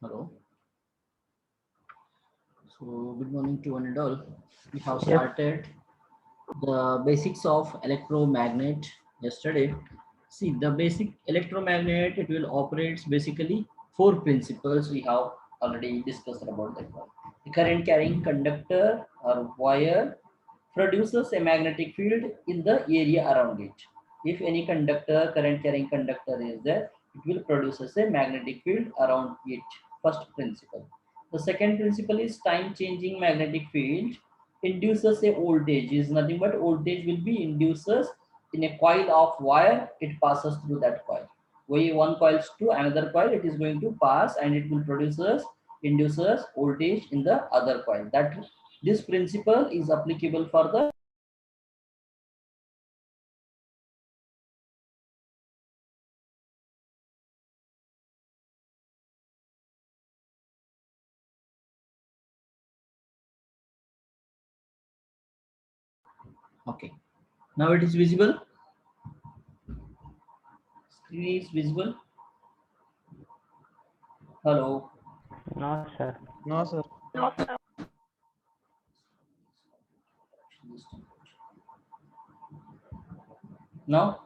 Hello. So good morning to one and all. We have Yes. started the basics of electromagnet yesterday. See, the basic electromagnet, it will operates basically four principles we have already discussed about that one. The current carrying conductor or wire produces a magnetic field in the area around it. If any conductor, current carrying conductor is there, it will produces a magnetic field around it. First principle. The second principle is time changing magnetic field induces a voltage, is nothing but voltage will be induces in a coil of wire. It passes through that coil. One coil to another coil, it is going to pass and it will induces voltage in the other coil. That this principle is applicable for the okay. Now it is visible. Screen is visible. Hello. No, sir. No, sir. Now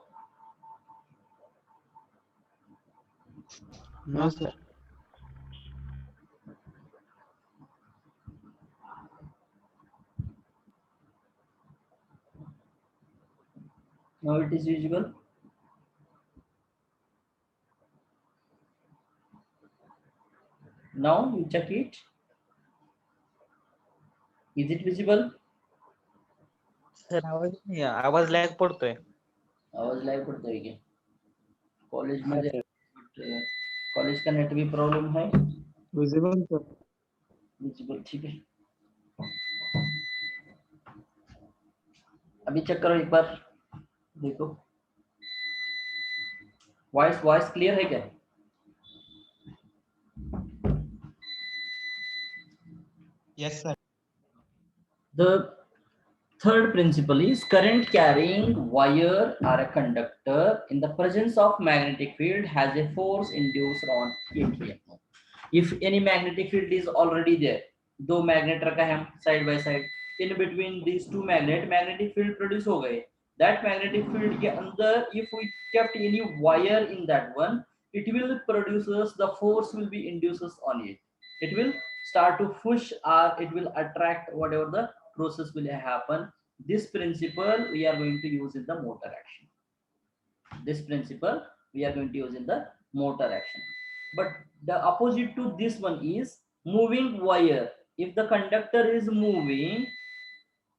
No, sir. now it is visible. Now you check it. Is it visible? Sir आवाज नाही आवाज lag पडतोय. आवाज live पड़ता है क्या college में college का नेट भी प्रॉब्लम है. Visible sir. विजिबल ठीक है. अभी चेक करो एक बार देखो वॉइस वॉइस क्लियर है क्या. Yes, sir. The third principle is current carrying wire or a conductor in the presence of magnetic field has a force induced on it. If any magnetic field is already there, दो magnet रखा है हम side by side, in between these two magnetic field produce हो गए. That magnetic field के अंदर if we kept any wire in that one, it will produces the force will be induces on it. It will start to push or it will attract whatever the process will happen. This principle we are going to use in the motor action. This principle we are going to use in the motor action. But the opposite to this one is moving wire. If the conductor is moving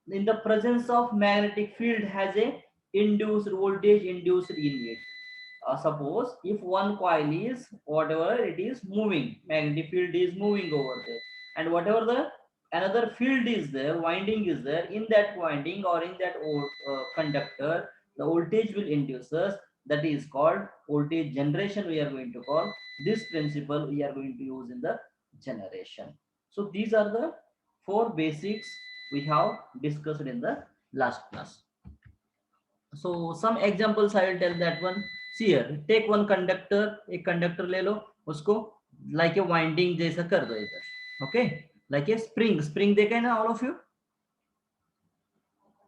in the presence of magnetic field has a induced voltage induced in it. Suppose if one coil is whatever it is moving, magnetic field is moving over there, and whatever the another field is there, winding is there, in that winding or in that conductor, the voltage will induce us. That is called voltage generation. We are going to call this principle we are going to use in the generation. So these are the four basics we have discussed in the last class. So some examples I will tell that one. See here, take one conductor, एक conductor ले लो, उसको like a winding जैसा कर दो इधर. Okay, like a spring देखा है ना all of you?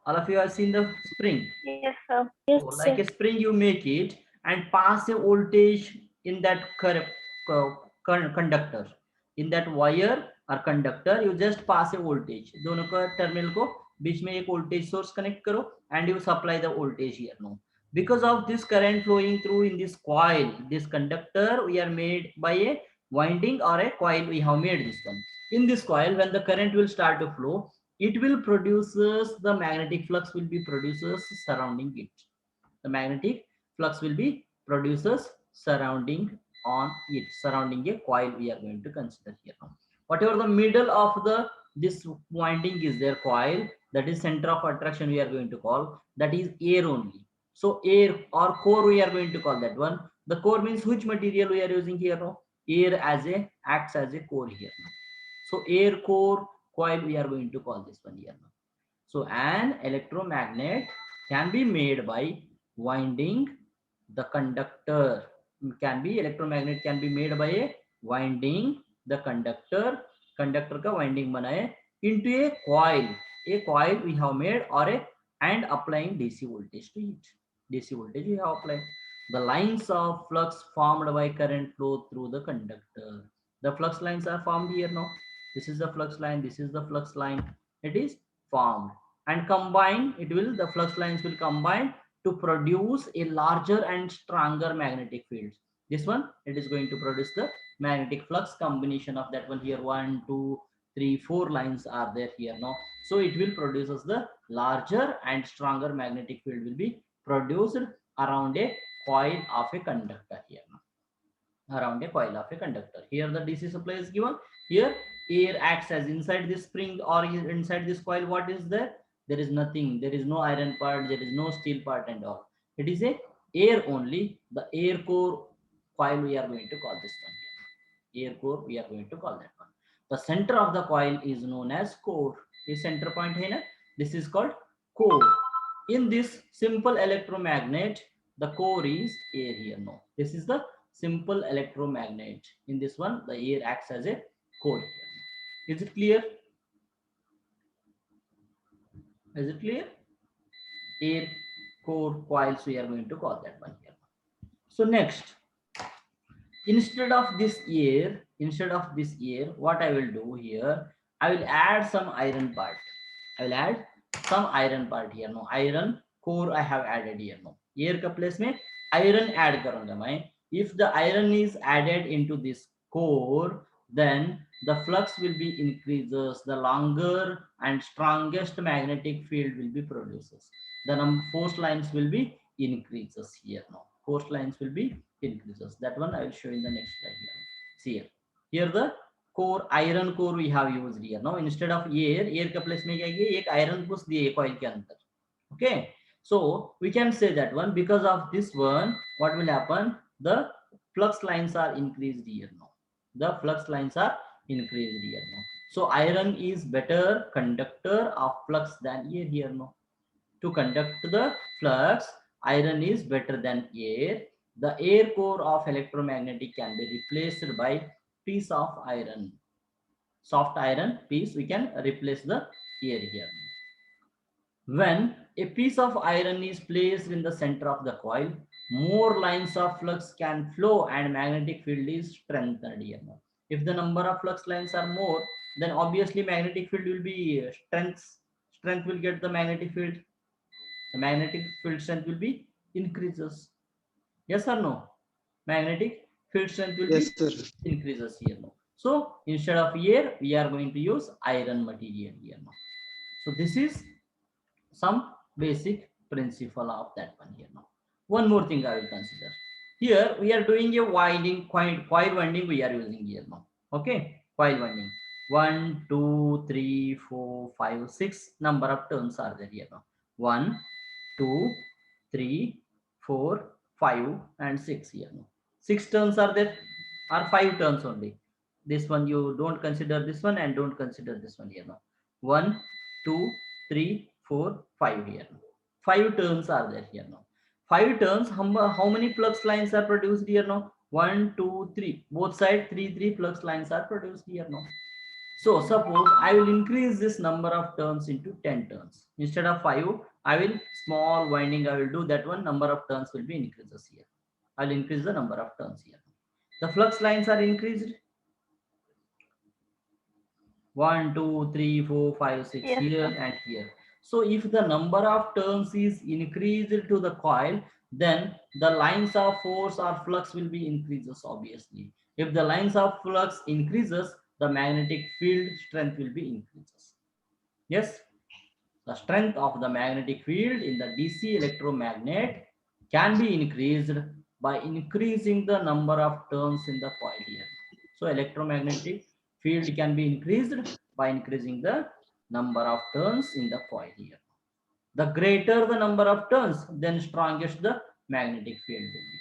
All of you have seen the spring. Yes, sir. Yes, So, sir. like a spring, you make it and pass a voltage in that conductor. In that wire or conductor, you just pass a voltage. दोनों का terminal को बीच में एक voltage source connect करो and you supply the voltage here now. Because of this current flowing through in this coil, this conductor we are made by a winding or a coil. We have made this one. In this coil, when the current will start to flow, it will produces the magnetic flux will be produces surrounding it. The magnetic flux will be produces surrounding on it, surrounding a coil we are going to consider here now. Whatever the middle of the this winding is there coil, that is center of attraction we are going to call, that is air only. So air or core we are going to call that one. The core means which material we are using here now. Air as a acts as a core here now. So air core coil we are going to call this one here now. So an electromagnet can be made by winding the conductor. Can be electromagnet can be made by a winding the conductor का winding बनाए into a coil we have made or a and applying DC voltage to it. DC voltage we have applied. The lines of flux formed by current flow through the conductor. The flux lines are formed here now. This is the flux line. This is the flux line. It is formed and combined. The flux lines will combine to produce a larger and stronger magnetic field. This one, it is going to produce the magnetic flux combination of that one here. 1, 2, 3, 4 lines are there here now. So it will produce us the larger and stronger magnetic field will be produced around a coil of a conductor here now. Around a coil of a conductor. Here the DC supply is given. Here air acts as inside this spring or inside this coil. What is there? There is nothing. There is no iron part. There is no steel part and all. It is a air only. The air core coil we are going to call this one here. Air core we are going to call that one. The center of the coil is known as core. This center point here, this is called core. In this simple electromagnet, the core is air here. No, this is the simple electromagnet. In this one, the air acts as a core here. Is it clear? Is it clear? Air core coils we are going to call that one here. So next, instead of this air, what I will do here, I will add some iron part. I will add some iron part here. No, iron core I have added here. No, air ka place mein iron add karunga मैं. If the iron is added into this core, then the flux will be increases. The longer and strongest magnetic field will be produces. The force lines will be increases here. No, force lines will be increases. That one I will show in the next slide here. See here. Here the core, iron core we have used here. Now instead of air का place में क्या किया, एक iron push दिए coil के अंदर. Okay, so we can say that one because of this one, what will happen? The flux lines are increased here now. The flux lines are increased here now. So iron is better conductor of flux than air here now. To conduct the flux, iron is better than air. The air core of electromagnetic can be replaced by piece of iron. Soft iron piece, we can replace the air here. When a piece of iron is placed in the center of the coil, more lines of flux can flow and magnetic field is strengthened here. If the number of flux lines are more, then obviously magnetic field will be strength will get the magnetic field. The magnetic field strength will be increases. Yes or no? Magnetic field strength will be increases here now. So instead of air, we are going to use iron material here now. So this is some basic principle of that one here now. One more thing I will consider. Here we are doing a winding, coil winding we are using here now. Okay, coil winding. 1, 2, 3, 4, 5, 6 number of turns are there here now. 1, 2, 3, 4, 5 and 6 here now. 6 turns are there or 5 turns only. This one you don't consider this one and don't consider this one here now. 1, 2, 3, 4, 5 here. 5 turns are there here now. 5 turns, how many flux lines are produced here now? 1, 2, 3. Both sides 3 flux lines are produced here now. So suppose I will increase this number of turns into 10 turns. Instead of 5, I will small winding I will do that one. Number of turns will be increases here. I will increase the number of turns here. The flux lines are increased. 1, 2, 3, 4, 5, 6 yes, here and here. So if the number of turns is increased to the coil, then the lines of force or flux will be increases obviously. If the lines of flux increases, the magnetic field strength will be increases. Yes, the strength of the magnetic field in the DC electromagnet can be increased by increasing the number of turns in the coil here. So electromagnetic field can be increased by increasing the number of turns in the coil here. The greater the number of turns, then strongest the magnetic field will be.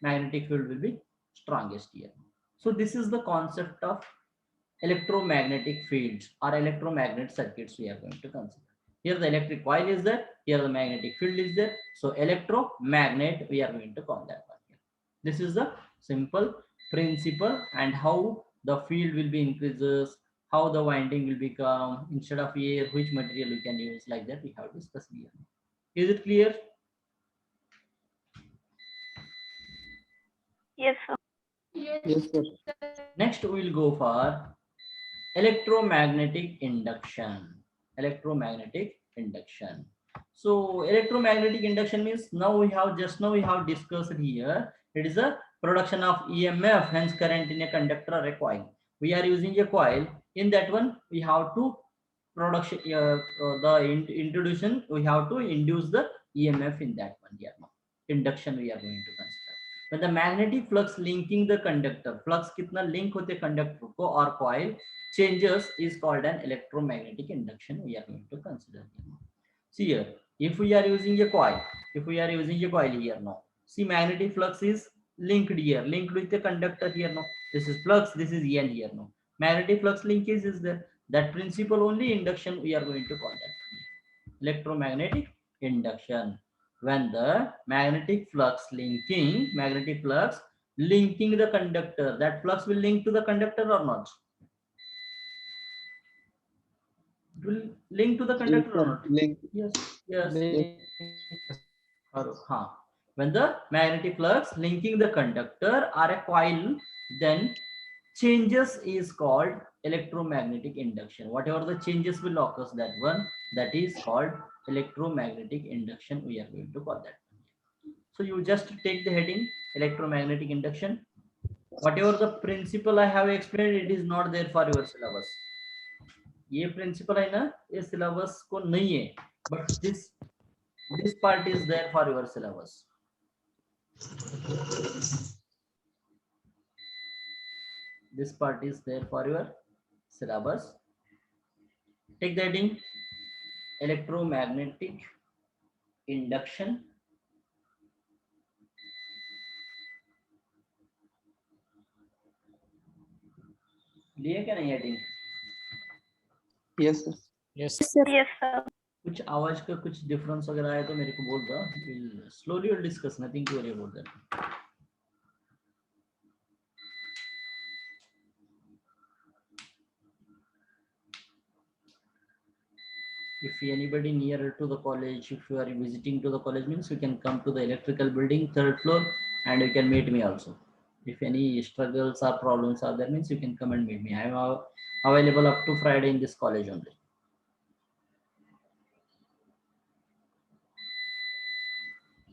Magnetic field will be strongest here. So this is the concept of electromagnetic fields or electromagnet circuits we are going to consider. Here the electric coil is there, here the magnetic field is there. So electromagnet we are going to call that one here. This is the simple principle and how the field will be increases, how the winding will become, instead of air, which material we can use, like that we have discussed here. Is it clear? Yes, sir. Yes, sir. Next, we will go for electromagnetic induction. Electromagnetic induction. So electromagnetic induction means now we have discussed here. It is a production of EMF, hence current in a conductor or a coil. We are using a coil. In that one, we have to production introduction. We have to induce the EMF in that one here. Now, induction we are going to consider. When the magnetic flux linking the conductor, flux कितना link होते conductor को और coil changes is called an electromagnetic induction. We are going to consider here. See here, if we are using a coil, here now, see magnetic flux is linked here, linked with the conductor here now. This is flux, this is N here now. Magnetic flux linkage is there. That principle only induction we are going to call that. Electromagnetic induction. When the magnetic flux linking the conductor, that flux will link to the conductor or not? It will link to the conductor or not? Link. Yes, yes. Link. When the magnetic flux linking the conductor or a coil, then changes is called electromagnetic induction. Whatever the changes will occur, that is called electromagnetic induction. We are going to call that. So you just take the heading electromagnetic induction. Whatever the principle I have explained, it is not there for your syllabus. ये principle है ना, ये syllabus को नहीं है, but this part is there for your syllabus. This part is there for your syllabus. Take the heading electromagnetic induction. लिए क्या नहीं heading? Yes, sir. Yes. Yes, sir. कुछ आवाज का कुछ डिफरेंस अगर आए तो मेरे को बोल दो. We'll slowly will discuss. Nothing to worry about that. If anybody nearer to the college, if you are visiting to the college, means you can come to the electrical building, 3rd floor, and you can meet me also. If any struggles or problems are there, means you can come and meet me. I am available up to Friday in this college only.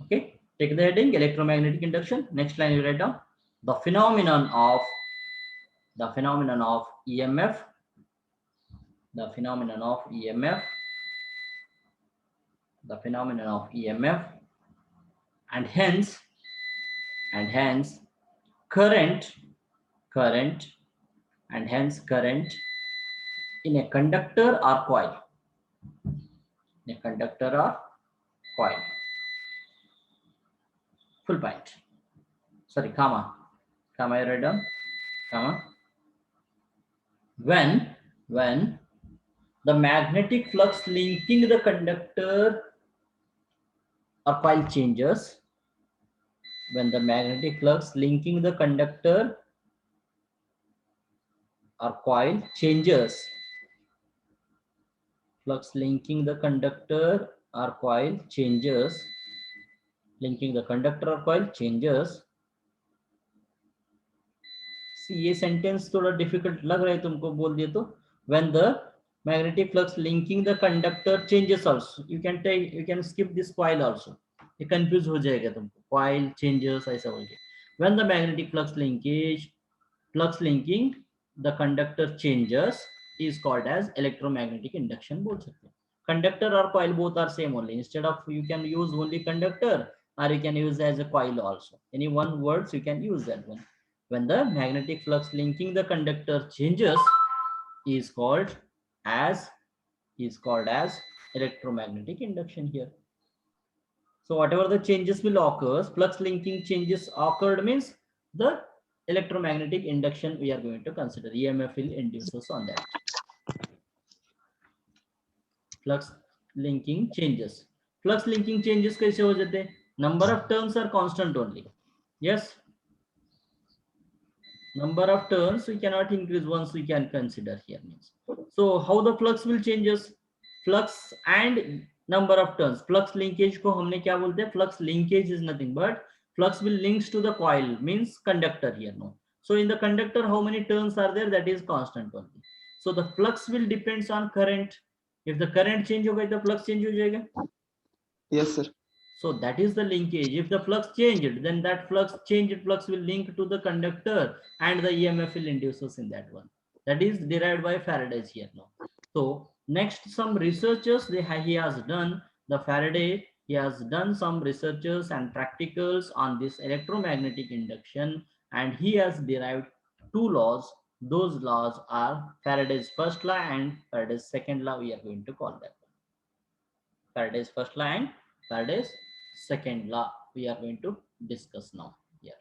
Okay, take the heading electromagnetic induction. Next line you write down the phenomenon of EMF. The phenomenon of EMF, and hence current, and hence current in a conductor or coil. In a conductor or coil. Full point. Sorry, comma. Comma, I write down. Comma. When the magnetic flux linking the conductor or coil changes, when the magnetic flux linking the conductor or coil changes, flux linking the conductor or coil changes, linking the conductor or coil changes. See, ये sentence थोड़ा difficult लग रहा है तुमको, बोल दिए तो. When the magnetic flux linking the conductor changes also, you can skip this coil also. ये confuse हो जाएगा तुमको. Coil changes ऐसा हो गया. When the magnetic flux linking the conductor changes is called as electromagnetic induction बोल सकते हैं. Conductor or coil both are same only. Instead of you can use only conductor, or you can use as a coil also. Any one words you can use that one. When the magnetic flux linking the conductor changes is called as electromagnetic induction here. So whatever the changes will occur, flux linking changes occurred means the electromagnetic induction we are going to consider. EMF will induces on that. Flux linking changes. Flux linking changes कैसे हो जाते हैं? Number of turns are constant only. Yes. Number of turns we cannot increase once we can consider here means. So how the flux will changes? Flux and number of turns. Flux linkage को हमने क्या बोलते हैं? Flux linkage is nothing but flux will links to the coil means conductor here no. So in the conductor how many turns are there? That is constant only. So the flux will depends on current. If the current change होगा तो flux change हो जाएगा. Yes, sir. So that is the linkage. If the flux changed, then that changed flux will link to the conductor and the EMF will induces in that one. That is derived by Faraday's here now. So next, some researchers he has done the Faraday. He has done some researches and practicals on this electromagnetic induction, and he has derived two laws. Those laws are Faraday's first law and Faraday's second law. We are going to call that one. Faraday's first law and Faraday's second law we are going to discuss now here.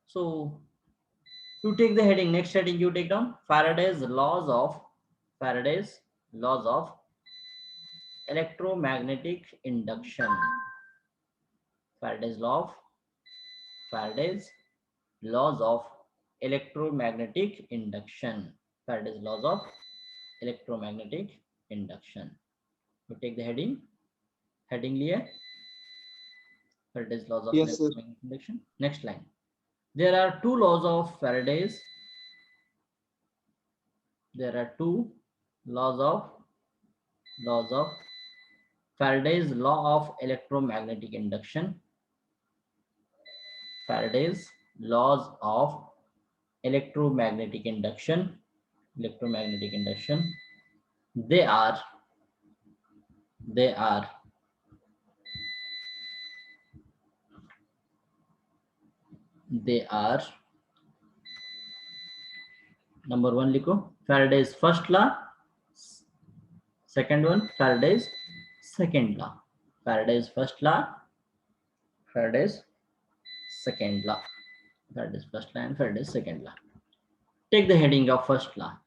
So to take the heading, next heading you take down Faraday's laws of electromagnetic induction. Faraday's laws of electromagnetic induction. Faraday's laws of electromagnetic induction. You take the heading liye Faraday's laws of Yes, sir. electromagnetic induction. Next line. There are two laws of Faraday's. There are two laws of Faraday's law of electromagnetic induction. Faraday's laws of electromagnetic induction. They are number one लिखो Faraday's first law, second one Faraday's second law. Faraday's first law, Faraday's second law. Faraday's first law and Faraday's second law. Take the heading of first law.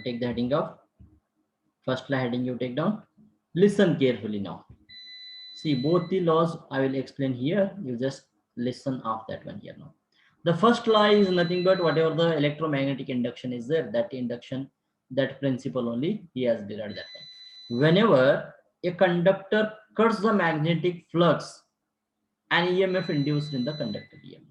Take the heading of first law heading you take down. Listen carefully now. See both the laws I will explain here. You just listen of that one here now. The first law is nothing but whatever the electromagnetic induction is there, that induction, that principle only he has derived that one. Whenever a conductor cuts the magnetic flux, an EMF induced in the conductor EMF.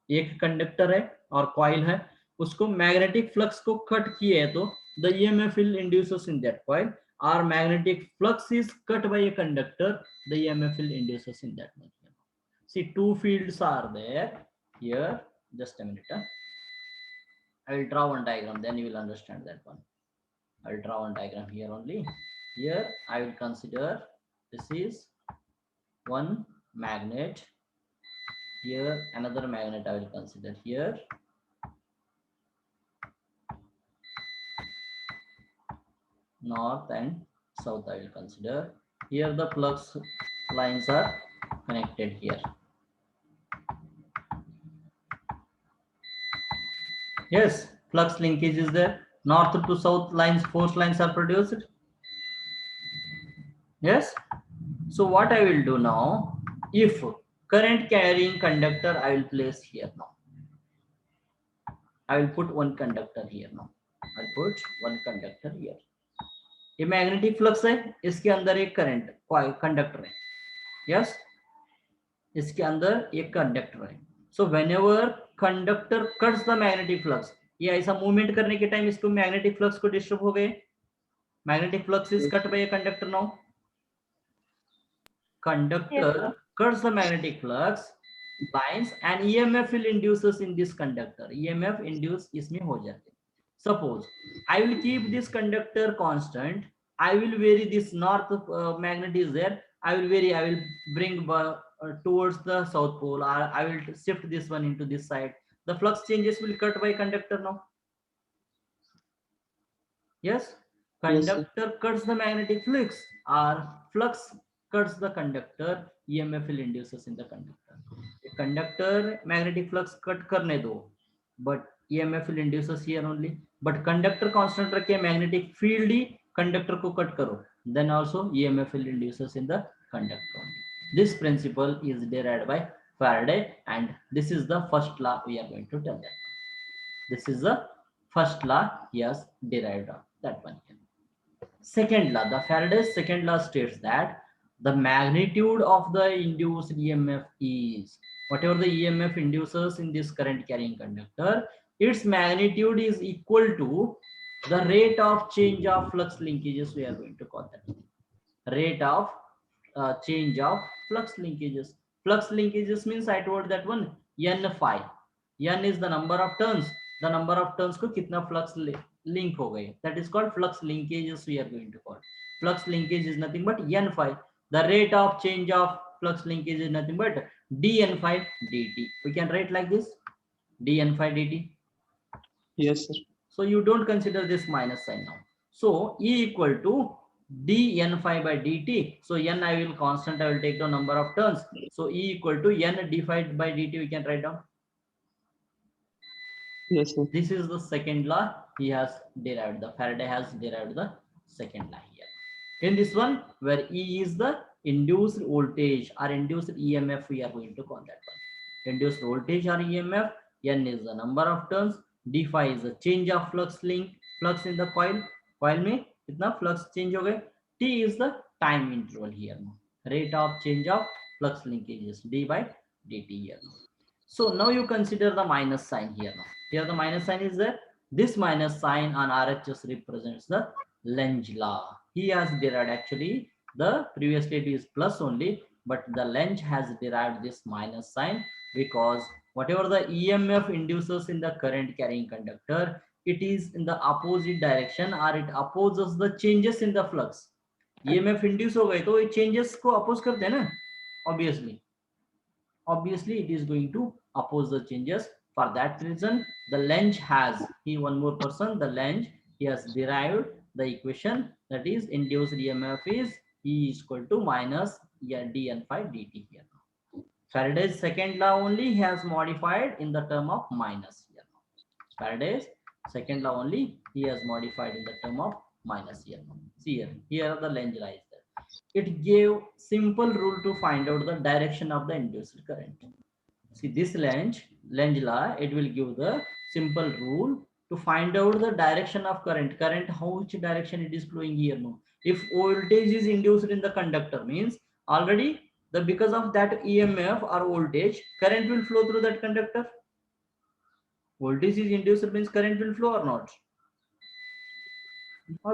एक conductor है और coil है, उसको magnetic flux को cut किए है तो the EMF will induces in that coil, or magnetic flux is cut by a conductor, the EMF will induces in that one. See, two fields are there here. Just a minute. I will draw one diagram, then you will understand that one. I will draw one diagram here only. Here I will consider this is one magnet. Here another magnet I will consider here. North and south I will consider. Here the flux lines are connected here. Yes, flux linkage is there. North to south lines, force lines are produced. Yes. So what I will do now, if current carrying conductor I will place here now. I will put one conductor here now. I'll put one conductor here. ये magnetic flux है, इसके अंदर एक current conductor है. Yes, इसके अंदर एक conductor है. So whenever conductor cuts the magnetic flux, ये ऐसा मूवमेंट करने के टाइम इसको मैग्नेटिक फ्लक्स को डिस्टर्ब हो गए. Magnetic flux is cut by a conductor now. Conductor cuts the magnetic flux lines and EMF will induces in this conductor. EMF induce इसमें हो जाते. Suppose I will keep this conductor constant. I will vary this north magnet is there. I will bring towards the south pole, or I will shift this one into this side. The flux changes will cut by conductor now. Yes, conductor cuts the magnetic flux, or flux cuts the conductor, EMF will induces in the conductor. Conductor magnetic flux cut करने दो, but EMF will induces here only. But conductor constant रखे, magnetic field ही conductor को cut करो, then also EMF will induces in the conductor only. This principle is derived by Faraday, and this is the first law we are going to tell that. This is the first law he has derived of that one here. Second law, the Faraday's second law states that the magnitude of the induced EMF is whatever the EMF induces in this current carrying conductor, its magnitude is equal to the rate of change of flux linkages. We are going to call that rate of change of flux linkages. Flux linkages means I told that one n phi. N is the number of turns. The number of turns को कितना flux link हो गए. That is called flux linkages. We are going to call flux linkage is nothing but n phi. The rate of change of flux linkage is nothing but dn phi dt. We can write like this dn phi dt. Yes, sir. So you don't consider this minus sign now. So E equal to dn phi by dt. So n I will constant, I will take the number of turns. So E equal to n d phi by dt we can write down. Yes, sir. This is the second law he has derived. The Faraday has derived the second law here. In this one, where E is the induced voltage or induced EMF, we are going to call that one. Induced voltage or EMF, N is the number of turns, d phi is the change of flux link, flux in the coil. Coil में कितना flux change हो गए? T is the time interval here. Rate of change of flux linkages, d by dt here. So now you consider the minus sign here now. Here the minus sign is there. This minus sign on RHS represents the Lenz law. He has derived, actually the previously it is plus only, but the Lenz has derived this minus sign because whatever the EMF induces in the current carrying conductor, it is in the opposite direction or it opposes the changes in the flux. EMF induce हो गए तो ये changes को oppose करते हैं ना, obviously it is going to oppose the changes. For that reason the Lenz has, one more person, the Lenz, he has derived the equation that is induced EMF is E is equal to minus dn phi dt here. Faraday's second law only he has modified in the term of minus here. Faraday's second law only he has modified in the term of minus here. See here the Lenz law is there. It gave simple rule to find out the direction of the induced current. See this Lenz law, it will give the simple rule to find out the direction of current. Current, how which direction it is flowing here now. If voltage is induced in the conductor, means already the because of that EMF or voltage, current will flow through that conductor. Voltage is induced means current will flow or not?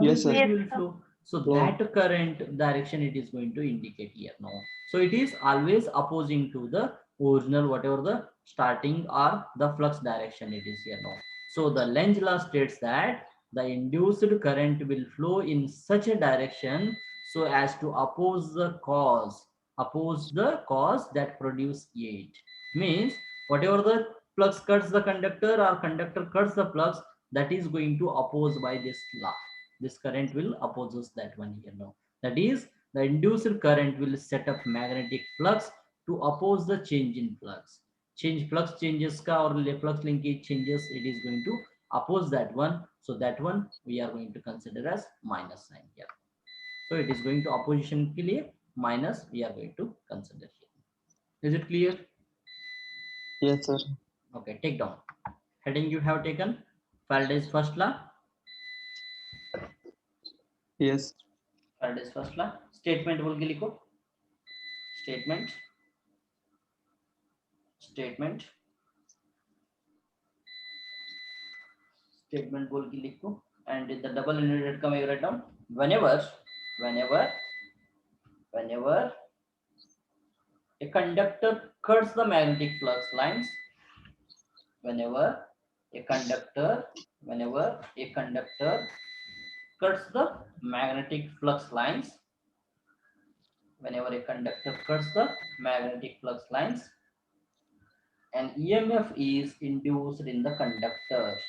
Yes, sir. Obviously it will flow. So Yeah. that current direction it is going to indicate here now. So it is always opposing to the original whatever the starting or the flux direction it is here now. So the Lenz law states that the induced current will flow in such a direction so as to oppose the cause that produce it. Means whatever the flux cuts the conductor or conductor cuts the flux, that is going to oppose by this law. This current will opposes that one here now. That is the induced current will set up magnetic flux to oppose the change in flux. Flux changes ka or flux linkage changes, it is going to oppose that one. So that one we are going to consider as minus sign here. So it is going to opposition ke liye minus we are going to consider here. Is it clear? Yes, sir. Okay, take down. Heading you have taken Faraday's first law. Yes. Faraday's first law. Statement बोल के लिखो. Statement बोल के लिखो. And the double inverted comma you write down. Whenever a conductor cuts the magnetic flux lines, whenever a conductor cuts the magnetic flux lines, an EMF is induced in the conductor.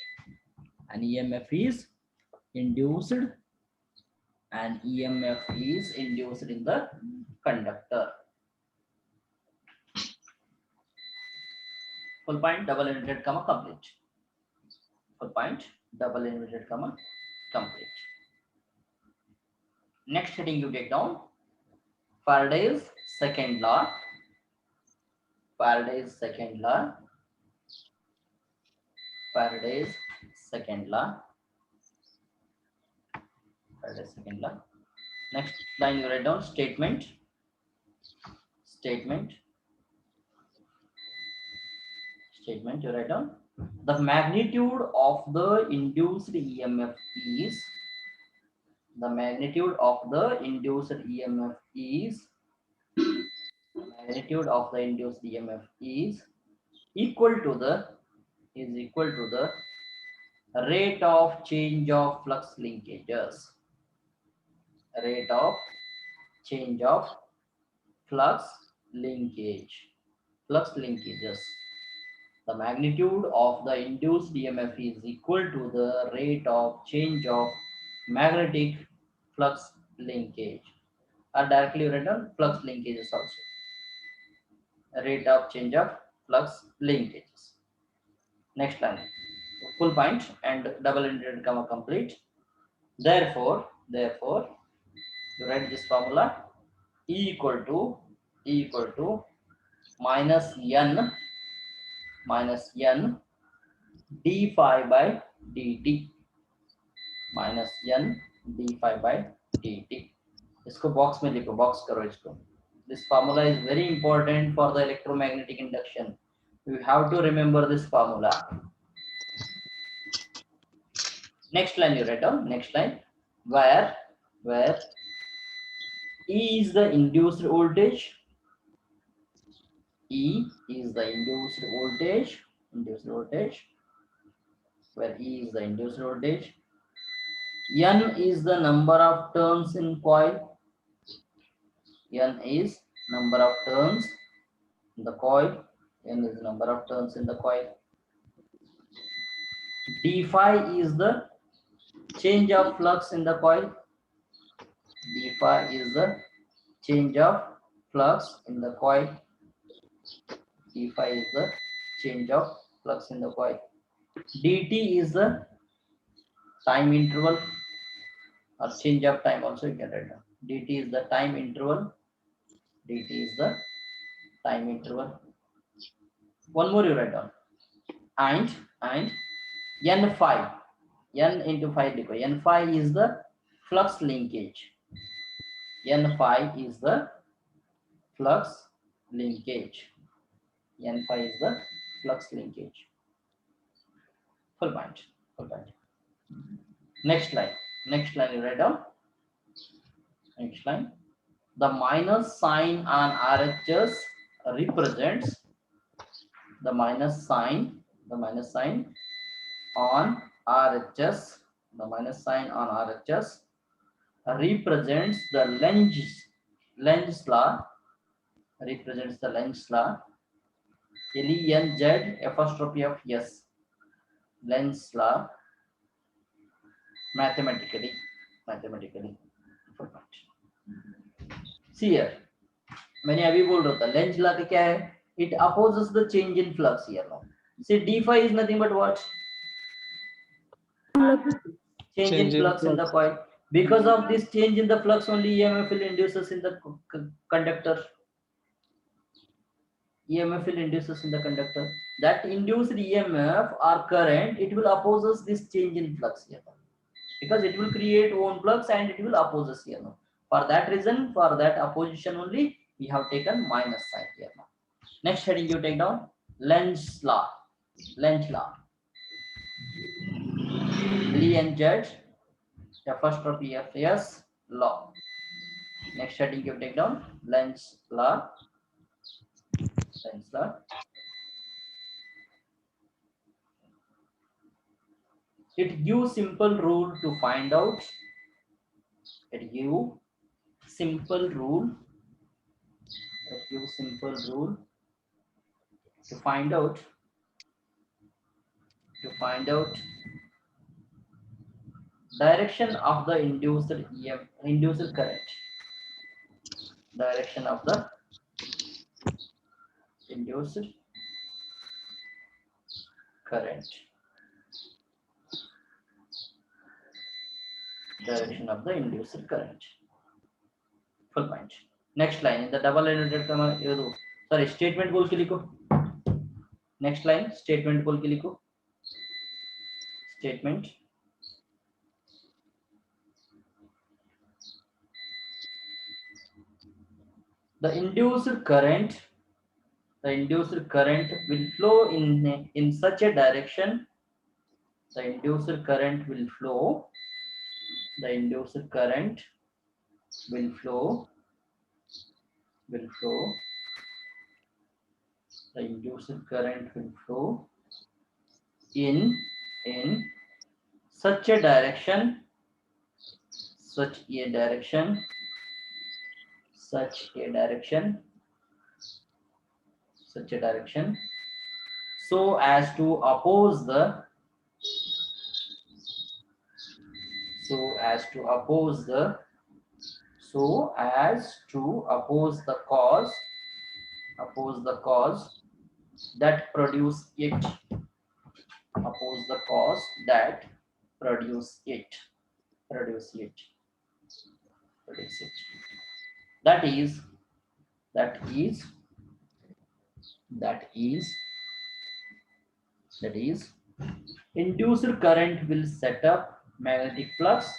An EMF is induced in the conductor. Full point, double inverted comma, complete. Full point, double inverted comma, complete. Next heading you take down Faraday's second law. Faraday's second law. Faraday's second law. Next line you write down statement. Statement you write down the magnitude of the induced EMF is the magnitude of the induced EMF is magnitude of the induced EMF is equal to the rate of change of flux linkages. Rate of change of flux linkages. The magnitude of the induced EMF is equal to the rate of change of magnetic flux linkage, or directly written flux linkages also. Rate of change of flux linkages. Next line, full point and double indented comma complete. Therefore, you write this formula E equal to minus n d phi by dt, minus n d phi by dt. इसको box में लिखो, box करो इसको. This formula is very important for the electromagnetic induction. You have to remember this formula. Next line you write down. Next line, where E is the induced voltage. E is the induced voltage. Where E is the induced voltage. N is the number of turns in coil. N is number of turns in the coil. N is the number of turns in the coil. D phi is the change of flux in the coil. D phi is the change of flux in the coil. D phi is the change of flux in the coil. Dt is the time interval or change of time also you can write down. Dt is the time interval. Dt is the time interval. One more you write down. And n phi. N into phi लिखो. N phi is the flux linkage. N phi is the flux linkage. N phi is the flux linkage. Full point. Next line you write down. Next line. The minus sign on RHS represents the minus sign on RHS. The minus sign on RHS represents the Lenz law. Represents the Lenz law. Lenz apostrophe of S. Lenz law. Mathematically. See here. मैंने अभी बोल रहा था Lenz law का क्या है? It opposes the change in flux here now. See d phi is nothing but what? Change in flux in the coil. Because of this change in the flux, only EMF will induces in the conductor. EMF will induces in the conductor. That induced EMF or current, it will opposes this change in flux here. Because it will create own flux and it will opposes here now. For that reason, for that opposition only, we have taken minus sign here now. Next heading you take down Lenz law. Lenz apostrophe F law. Next heading you take down Lenz law. It gives simple rule to find out. Simple rule to find out direction of the induced current. Direction of the induced current. Direction of the induced current. Full point. Next line in the double inverted comma. Sorry, statement बोल के लिखो. Next line statement बोल के लिखो. statement. The induced current will flow in such a direction. The induced current will flow. The induced current will flow. The induced current will flow in such a direction. Such a direction. So as to oppose the cause that produce it. That is induced current will set up magnetic flux.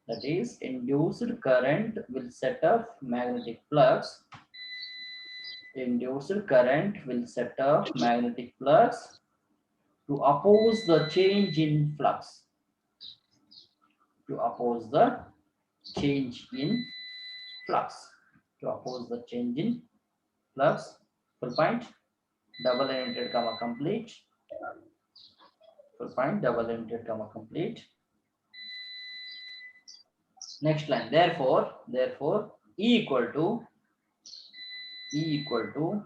That is, induced current will set up magnetic flux. Induced current will set up magnetic flux to oppose the change in flux. To oppose the change in flux. Full point. Double indented comma complete. Full point. Double indented comma complete. Next line. Therefore, E equal to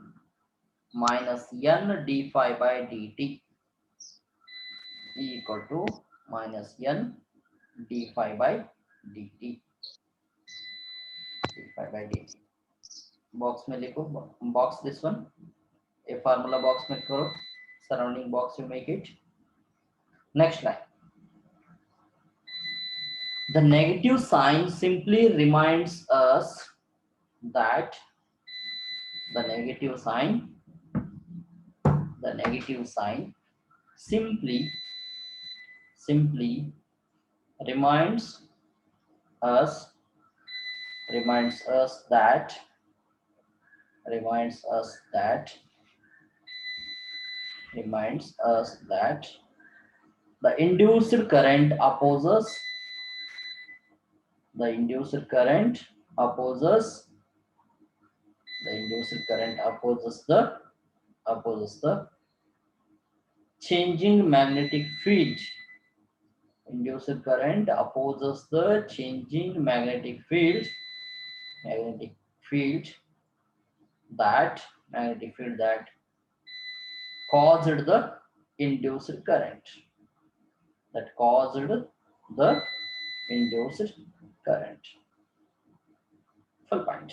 minus n d phi by dt. E equal to minus n d phi by dt. Box में लिखो. Box this one. A formula box में करो. Surrounding box you make it. Next line. The negative sign simply reminds us that the negative sign simply reminds us that the induced current opposes the changing magnetic field. Induced current opposes the changing magnetic field that caused the induced current. Full point.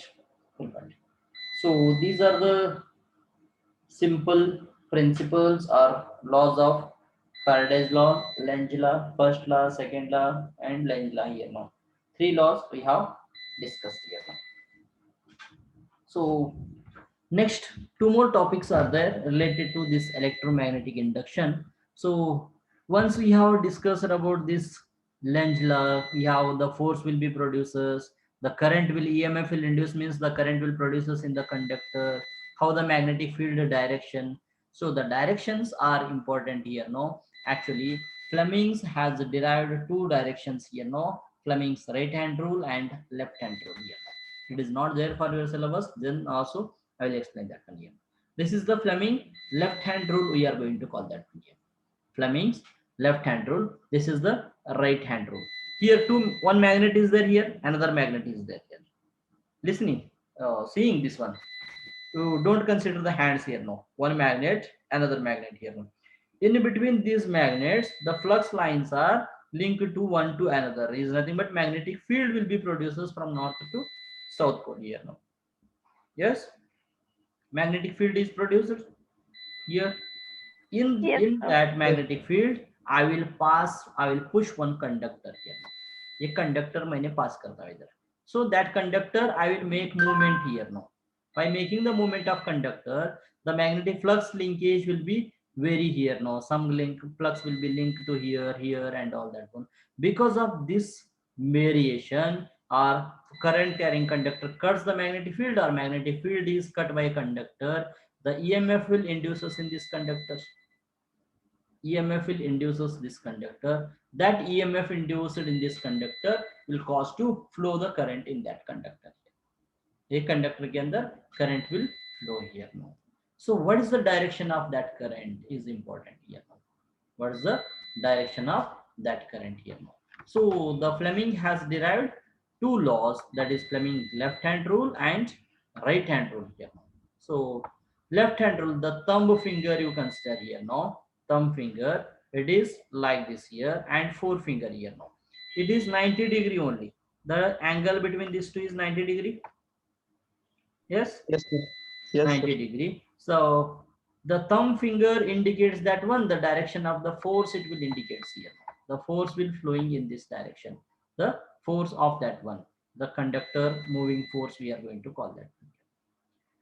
So these are the simple principles or laws of Faraday's law, Lenz law, first law, second law, and Lenz law here now. 3 laws we have discussed here now. So next 2 more topics are there related to this electromagnetic induction. So once we have discussed about this Lenz law, we have the force will be produces, the current will EMF will induce, means the current will produces in the conductor, how the magnetic field direction. So the directions are important here, no? Actually, Fleming's has derived 2 directions here, no? Fleming's right hand rule and left hand rule here. It is not there for your syllabus, then also I will explain that one here. This is the Fleming left hand rule, we are going to call that one here. Fleming's left hand rule. This is the right hand rule. Here one magnet is there here, another magnet is there here. Listening, seeing this one. You don't consider the hands here, no. One magnet, another magnet here. No. In between these magnets, the flux lines are linked to one to another. Is nothing but magnetic field will be produced from north to south pole here. No. Yes, magnetic field is produced here. In that magnetic field, I will push one conductor here. A conductor मैंने pass करता हूँ इधर. So that conductor I will make movement here now. By making the movement of conductor, the magnetic flux linkage will be very here. No, some link plugs will be linked to here, here, and all that one. Because of this variation, our current carrying conductor cuts the magnetic field, or magnetic field is cut by a conductor. The EMF will induces in this conductor. EMF will induces this conductor. That EMF induced in this conductor will cause to flow the current in that conductor. A conductor के अंदर current will flow here now. So what is the direction of that current is important here now. What is the direction of that current here now? So the Fleming has derived two laws, that is Fleming left hand rule and right hand rule here now. So left hand rule, the thumb finger you consider here now, thumb finger, it is like this here, and forefinger here now. It is 90 degree only. The angle between these two is 90 degree. Yes, Yes, sir. Yes, 90 sir. degree. So the thumb finger indicates that one, the direction of the force it will indicates here. The force will flowing in this direction. The force of that one, the conductor moving force, we are going to call that.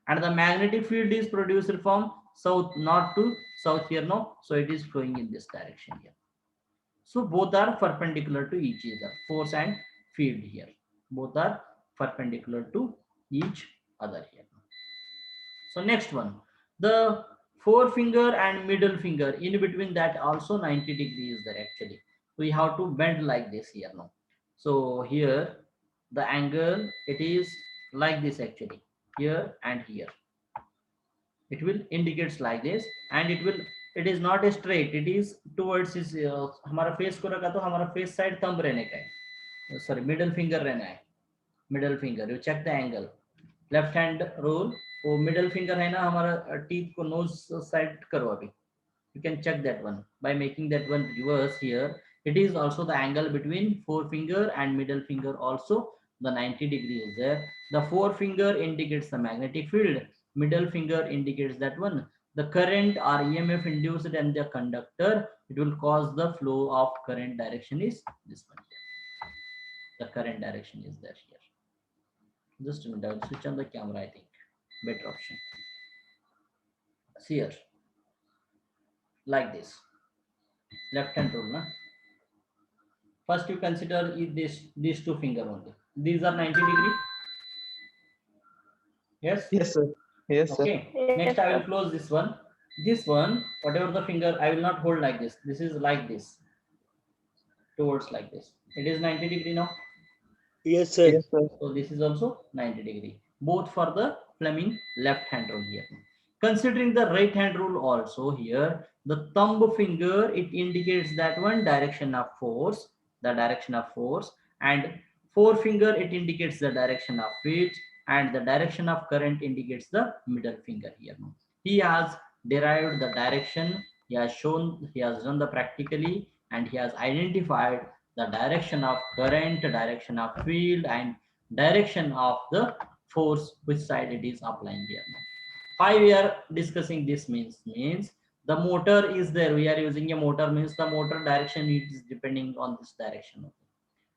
And the magnetic field is produced from south, north to south here now. So it is flowing in this direction here. So both are perpendicular to each other, force and field here. Both are perpendicular to each other here. So next one, the forefinger and middle finger, in between that also 90 degrees there actually. We have to bend like this here now. So here the angle, it is like this actually, here and here. It will indicates like this, and it is not straight, it is towards his हमारा face को रखा तो हमारा face side thumb रहने का है, sorry middle finger रहना है. Middle finger, you check the angle. Left hand rule, वो middle finger है ना हमारा teeth को nose side करो अभी. You can check that one by making that one reverse here. It is also the angle between forefinger and middle finger also the 90 degree is there. The forefinger indicates the magnetic field. Middle finger indicates that one, the current or EMF induced in the conductor. It will cause the flow of current direction is this one here. The current direction is there here. Just a minute, I will switch on the camera, I think. Better option. See here. Like this. Left hand rule. Na? First you consider these two finger only. These are 90 degree. Yes? Yes, sir. Yes, sir. Okay. Next I will close this one. This one, whatever the finger, I will not hold like this. This is like this. Towards like this. It is 90 degree now. Yes, sir. Yes, sir. So this is also 90 degree. Both for the Fleming left hand rule here. Considering the right hand rule also here, the thumb finger, it indicates that one direction of force, the direction of force, and forefinger, it indicates the direction of field, and the direction of current indicates the middle finger here. He has derived the direction, he has shown, he has done the practically, and he has identified the direction of current, direction of field, and direction of the force, which side it is applying here. Why we are discussing this means the motor is there, we are using a motor, means the motor direction is depending on this direction.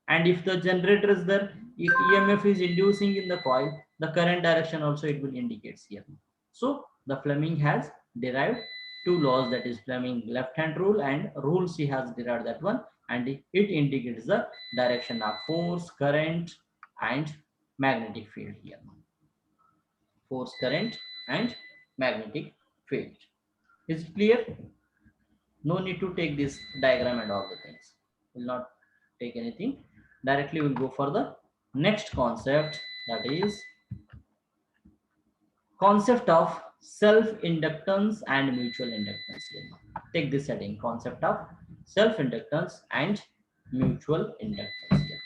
And if the generator is there, if EMF is inducing in the coil, the current direction also it will indicates here. So the Fleming has derived two laws, that is Fleming left hand rule and rules he has derived that one, and it indicates the direction of force, current, and magnetic field here. Force, current, and magnetic field. Is it clear? No need to take this diagram and all the things. Will not take anything. Directly we'll go for the next concept, that is concept of self-inductance and mutual inductance here. Take this heading, concept of self-inductance and mutual inductance here.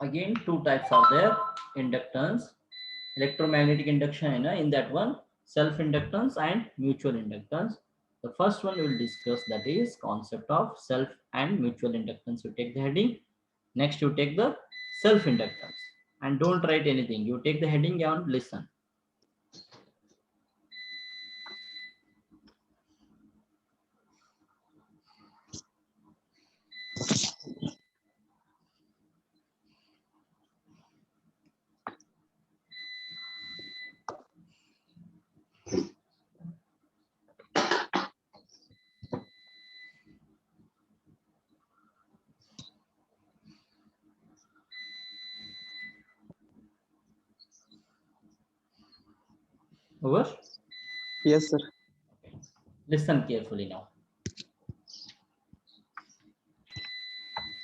Again, two types are there, inductance, electromagnetic induction, in that one, self-inductance and mutual inductance. The first one we will discuss, that is concept of self and mutual inductance. You take the heading. Next you take the self-inductance, and don't write anything. You take the heading and listen. Over. Yes, sir. Listen carefully now.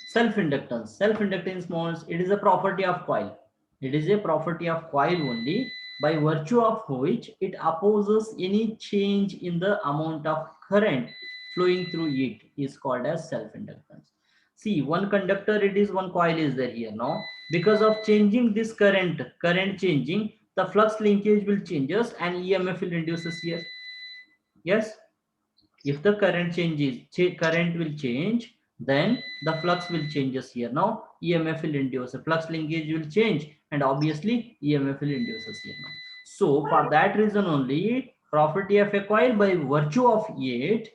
Self-inductance. Self-inductance means it is a property of coil. It is a property of coil only by virtue of which it opposes any change in the amount of current flowing through it is called as self-inductance. See, one conductor, it is one coil is there here now. Because of changing this current changing, the flux linkage will changes and EMF will induces here. Yes, if the current changes, current will change, then the flux will changes here. Now EMF will induce, a flux linkage will change, and obviously EMF will induce us here now. So for that reason only, property of a coil by virtue of it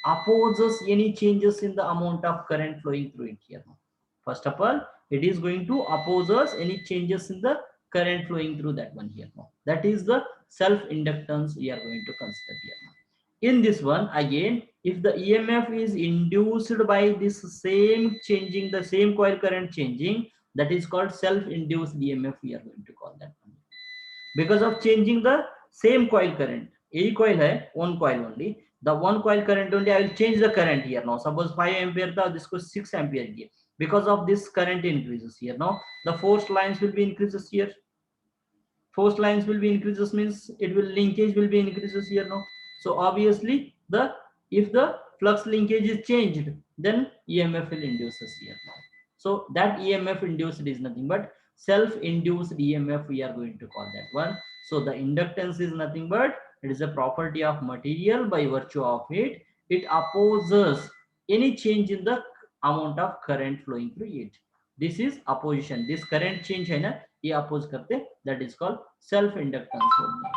opposes any changes in the amount of current flowing through it here now. First of all, it is going to oppose us any changes in the current flowing through that one here now. That is the self inductance we are going to consider here now. In this one again, if the EMF is induced by this same changing, the same coil current changing, that is called self-induced EMF, we are going to call that one. Because of changing the same coil current, a coil hai, one coil only, the one coil current only, I will change the current here now. Suppose 5 ampere tha, this goes 6 ampere here. Because of this current increases here now, the forced lines will be increases here. Forced lines will be increases means it will linkage will be increases here now. So obviously the, if the flux linkage is changed, then EMF will induces here now. So that EMF induced is nothing but self-induced EMF, we are going to call that one. So the inductance is nothing but it is a property of material by virtue of it opposes any change in the amount of current flowing through it. This is opposition, this current change है ना, ये oppose करते, that is called self inductance होता है.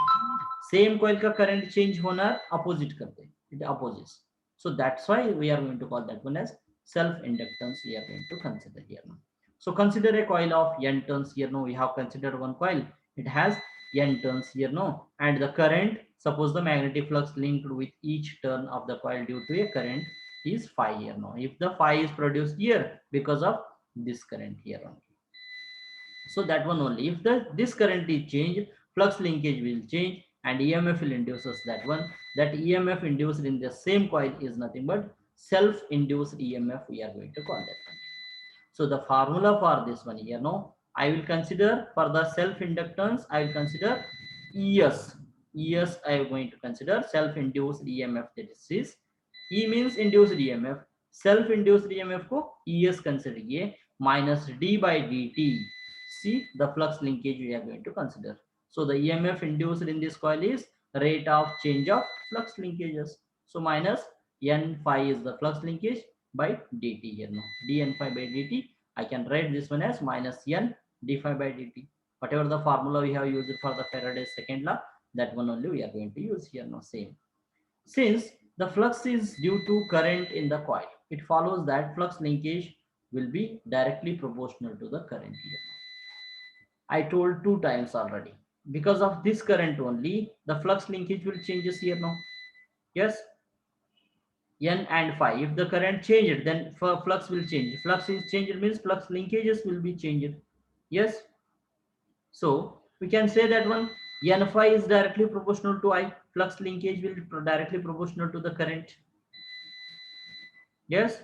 Same coil का current change होना opposite करते, it opposes. So that's why we are going to call that one as self inductance, we are going to consider here now. So consider a coil of n turns here now. We have considered one coil, it has n turns here now, and the current, suppose the magnetic flux linked with each turn of the coil due to a current is phi here now. If the phi is produced here because of this current here only. So that one only, if the this current is changed, flux linkage will change and EMF will induces that one. That EMF induced in the same coil is nothing but self-induced EMF, we are going to call that one. So the formula for this one here now, I will consider for the self-inductance, I will consider ES. ES I am going to consider self-induced EMF, that is E means induced EMF. Self-induced EMF को ES consider किए, minus D by dt. See the flux linkage we are going to consider. So the EMF induced in this coil is rate of change of flux linkages. So minus N phi is the flux linkage by dt here now. Dn phi by dt. I can write this one as minus N d phi by dt. Whatever the formula we have used for the Faraday's second law, that one only we are going to use here now. Same. Since the flux is due to current in the coil, it follows that flux linkage will be directly proportional to the current here. I told 2 times already. Because of this current only, the flux linkage will changes here now. Yes, N and phi. If the current changed, then flux will change. Flux is changed means flux linkages will be changed. Yes. So we can say that one N phi is directly proportional to I. Flux linkage will be directly proportional to the current. Yes.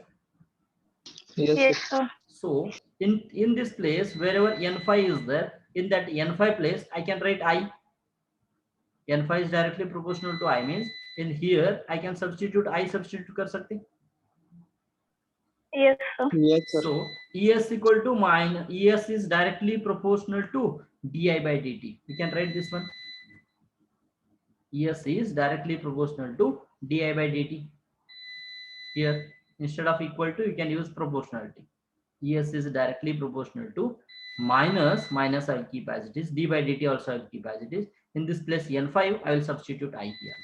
Yes, sir. So in this place, wherever N phi is there, in that N phi place, I can write I. N phi is directly proportional to I means in here I can substitute I substitute कर सकते. Yes, sir. Yes, sir. So ES equal to minus ES is directly proportional to di by dt. We can write this one. ES is directly proportional to di by dt. Here instead of equal to you can use proportionality. ES is directly proportional to minus I will keep as it is, d by dt also I will keep as it is. In this place N5 I will substitute I here.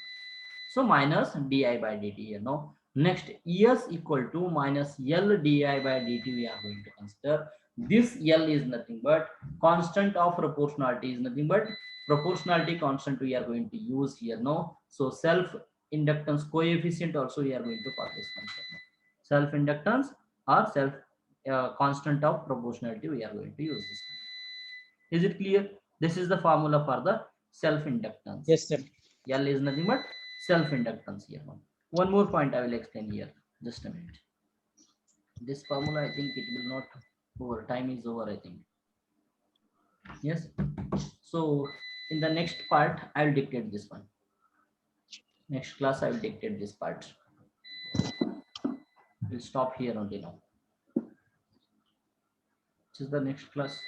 So minus di by dt here now. Next ES equal to minus L di by dt we are going to consider. This L is nothing but constant of proportionality, is nothing but proportionality constant we are going to use here now. So self inductance coefficient also we are going to call this one. Self inductance or self constant of proportionality we are going to use this one. Is it clear? This is the formula for the self-inductance. Yes, sir. L is nothing but self-inductance here. One more point I will explain here. Just a minute. This formula, I think it will not over. Time is over, I think. Yes. So in the next part, I will dictate this one. Next class, I will dictate this part. We'll stop here only now. Which is the next class?